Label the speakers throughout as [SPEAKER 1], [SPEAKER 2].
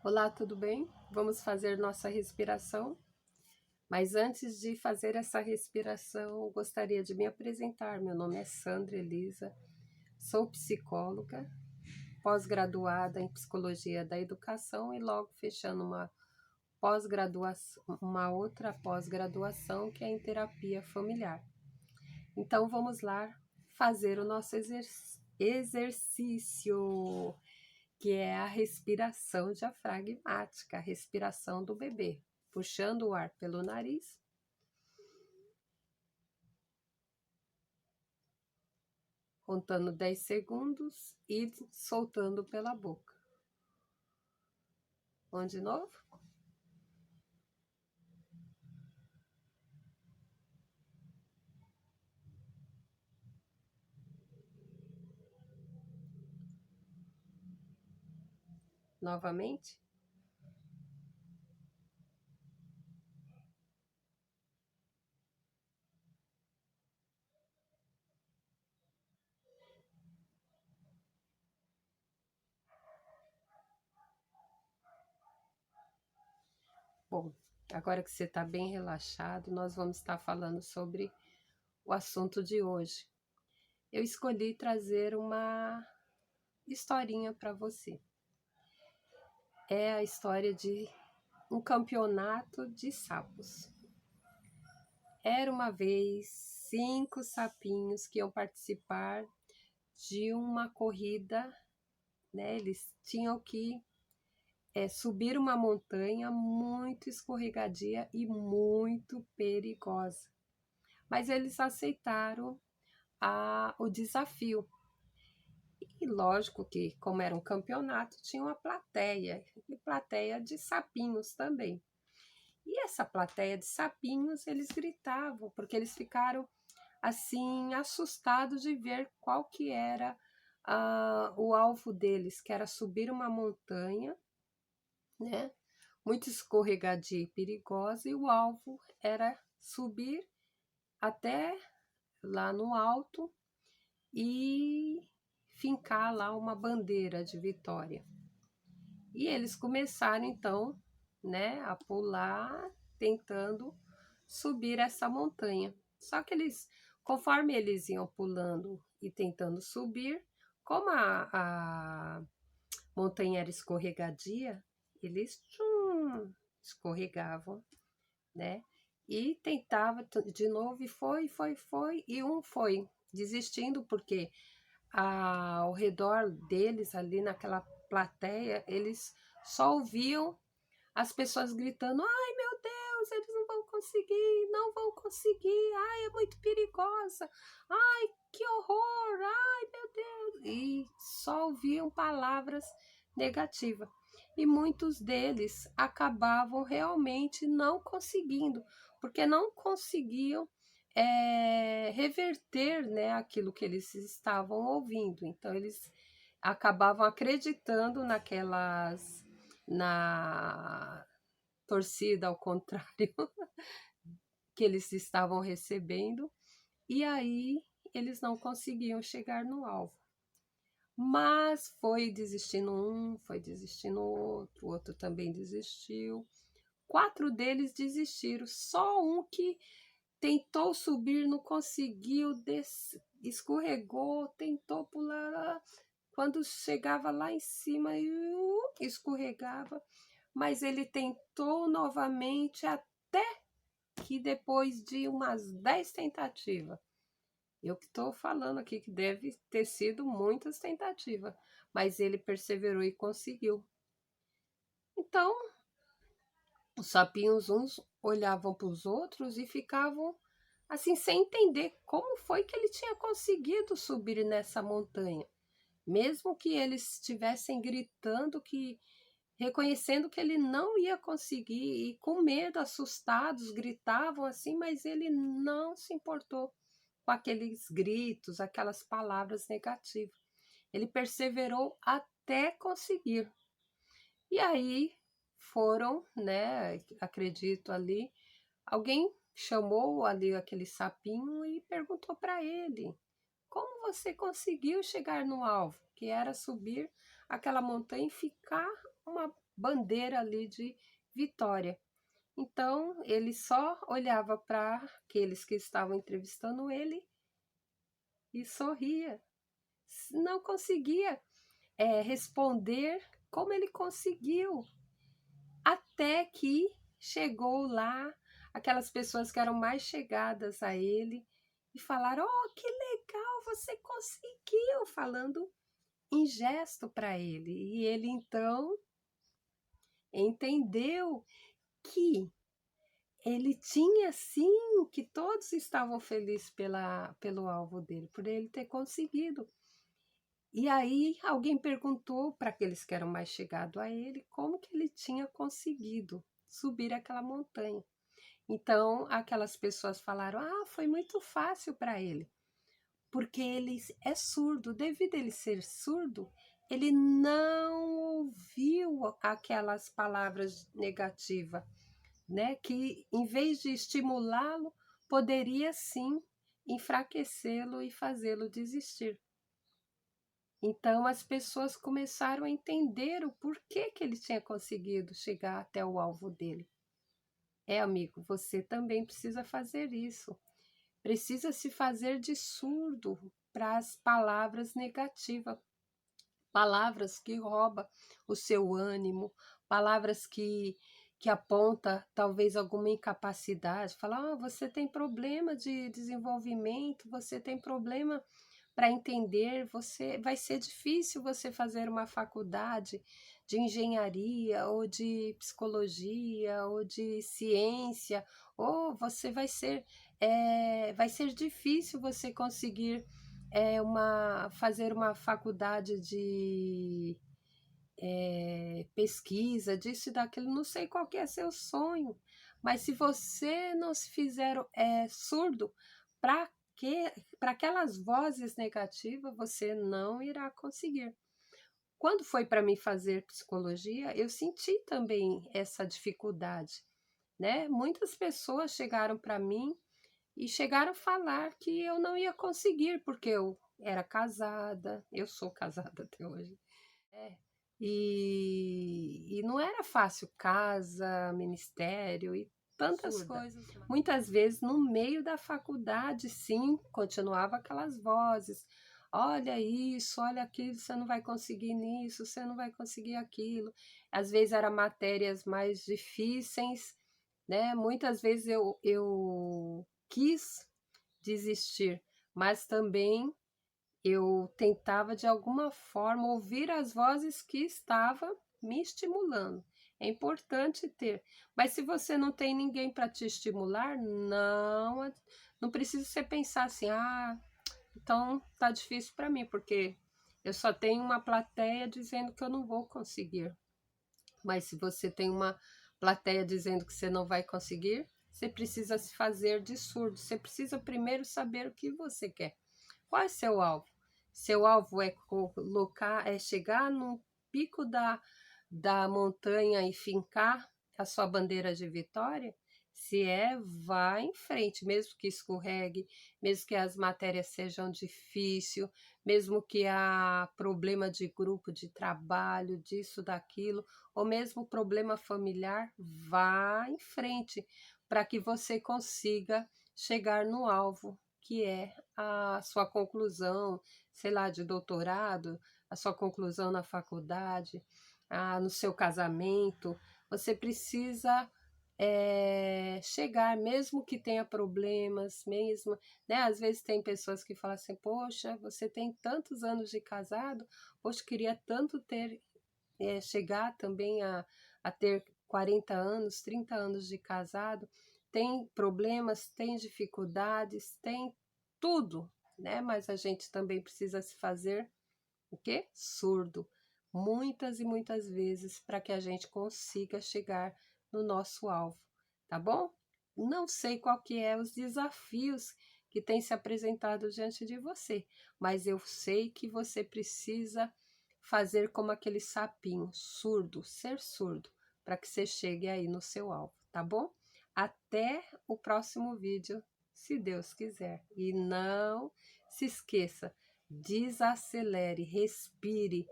[SPEAKER 1] Olá, tudo bem? Vamos fazer nossa respiração. Mas antes de fazer essa respiração, gostaria de me apresentar. Meu nome é Sandra Elisa, sou psicóloga, pós-graduada em Psicologia da Educação e logo fechando uma outra pós-graduação que é em Terapia Familiar. Então vamos lá fazer o nosso exercício, que é a respiração diafragmática, a respiração do bebê, puxando o ar pelo nariz, contando 10 segundos e soltando pela boca. Vamos de novo? Novamente. Bom, agora que você está bem relaxado, nós vamos estar falando sobre o assunto de hoje. Eu escolhi trazer uma historinha para você. É a história de um campeonato de sapos. Era uma vez 5 sapinhos que iam participar de uma corrida, né? Eles tinham que subir uma montanha muito escorregadia e muito perigosa. Mas eles aceitaram o desafio. E lógico que, como era um campeonato, tinha uma plateia, e plateia de sapinhos também. E essa plateia de sapinhos, eles gritavam, porque eles ficaram assim assustados de ver qual que era o alvo deles, que era subir uma montanha, né? Muito escorregadia e perigosa, e o alvo era subir até lá no alto e fincar lá uma bandeira de vitória. E eles começaram então, né, a pular, tentando subir essa montanha. Só que conforme eles iam pulando e tentando subir, como a montanha era escorregadia, eles escorregavam, né? E tentava de novo, e foi, e um foi desistindo, porque ao redor deles, ali naquela plateia, eles só ouviam as pessoas gritando: ai meu Deus, eles não vão conseguir, não vão conseguir, ai é muito perigosa, ai que horror, ai meu Deus. E só ouviam palavras negativas. E muitos deles acabavam realmente não conseguindo, porque não conseguiam reverter, né, aquilo que eles estavam ouvindo. Então eles acabavam acreditando na torcida ao contrário que eles estavam recebendo, e aí eles não conseguiam chegar no alvo. Mas foi desistindo um, foi desistindo o outro também desistiu. 4 deles desistiram, só um que tentou subir, não conseguiu, escorregou, tentou pular. Quando chegava lá em cima, escorregava. Mas ele tentou novamente, até que depois de umas 10 tentativas. Eu que estou falando aqui que deve ter sido muitas tentativas, mas ele perseverou e conseguiu. Então, os sapinhos uns olhavam para os outros e ficavam assim, sem entender como foi que ele tinha conseguido subir nessa montanha. Mesmo que eles estivessem gritando, reconhecendo que ele não ia conseguir, e com medo, assustados, gritavam assim, mas ele não se importou com aqueles gritos, aquelas palavras negativas. Ele perseverou até conseguir. E aí foram, né, acredito ali, alguém chamou ali aquele sapinho e perguntou para ele: como você conseguiu chegar no alvo? Que era subir aquela montanha e ficar uma bandeira ali de vitória. Então, ele só olhava para aqueles que estavam entrevistando ele e sorria. Não conseguia responder como ele conseguiu, até que chegou lá aquelas pessoas que eram mais chegadas a ele e falaram: "Oh, que legal, você conseguiu!", falando em gesto para ele. E ele então entendeu que ele tinha sim, que todos estavam felizes pelo alvo dele, por ele ter conseguido. E aí alguém perguntou para aqueles que eram mais chegados a ele como que ele tinha conseguido subir aquela montanha. Então aquelas pessoas falaram: "Ah, foi muito fácil para ele, porque ele é surdo. Devido a ele ser surdo, ele não ouviu aquelas palavras negativas, né? Que em vez de estimulá-lo, poderia sim enfraquecê-lo e fazê-lo desistir." Então as pessoas começaram a entender o porquê que ele tinha conseguido chegar até o alvo dele. Amigo, você também precisa fazer isso. Precisa se fazer de surdo para as palavras negativas, palavras que roubam o seu ânimo, palavras que aponta talvez alguma incapacidade. Fala: "Ah, você tem problema de desenvolvimento, você tem problema para entender, você vai ser difícil você fazer uma faculdade de engenharia ou de psicologia ou de ciência, ou você vai ser difícil você conseguir fazer uma faculdade de pesquisa, disso e daquilo, não sei qual que é seu sonho, mas se você não se fizer surdo para que para aquelas vozes negativas, você não irá conseguir." Quando foi para mim fazer psicologia, eu senti também essa dificuldade, né? Muitas pessoas chegaram para mim e chegaram a falar que eu não ia conseguir, porque eu era casada, eu sou casada até hoje. É. E não era fácil, casa, ministério e tantas
[SPEAKER 2] Surda.
[SPEAKER 1] coisas. Muitas vezes, no meio da faculdade, sim, continuava aquelas vozes: "Olha isso, olha aquilo, você não vai conseguir nisso, você não vai conseguir aquilo." Às vezes eram matérias mais difíceis, né? Muitas vezes eu quis desistir, mas também eu tentava de alguma forma ouvir as vozes que estavam me estimulando. É importante ter, mas se você não tem ninguém para te estimular, não precisa você pensar assim: "Ah, então tá difícil para mim, porque eu só tenho uma plateia dizendo que eu não vou conseguir." Mas se você tem uma plateia dizendo que você não vai conseguir, você precisa se fazer de surdo. Você precisa primeiro saber o que você quer. Qual é seu alvo? Seu alvo é colocar, é chegar no pico da montanha e fincar a sua bandeira de vitória? Se vá em frente, mesmo que escorregue, mesmo que as matérias sejam difíceis, mesmo que há problema de grupo, de trabalho, disso, daquilo, ou mesmo problema familiar, vá em frente para que você consiga chegar no alvo, que é a sua conclusão, sei lá, de doutorado, a sua conclusão na faculdade, no seu casamento. Você precisa chegar, mesmo que tenha problemas, mesmo, né? Às vezes tem pessoas que falam assim: "Poxa, você tem tantos anos de casado, poxa, queria tanto ter chegar também a ter 40 anos, 30 anos de casado." Tem problemas, tem dificuldades, tem tudo, né? Mas a gente também precisa se fazer o quê? Surdo. Muitas e muitas vezes para que a gente consiga chegar no nosso alvo, tá bom? Não sei qual que é os desafios que têm se apresentado diante de você, mas eu sei que você precisa fazer como aquele sapinho, surdo, ser surdo, para que você chegue aí no seu alvo, tá bom? Até o próximo vídeo, se Deus quiser. E não se esqueça, desacelere, respire,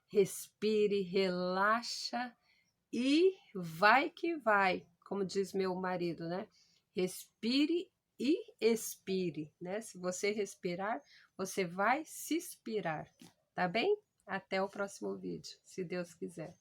[SPEAKER 1] respire, relaxa e vai que vai, como diz meu marido, né? Respire e expire, né? Se você respirar, você vai se inspirar, tá bem? Até o próximo vídeo, se Deus quiser.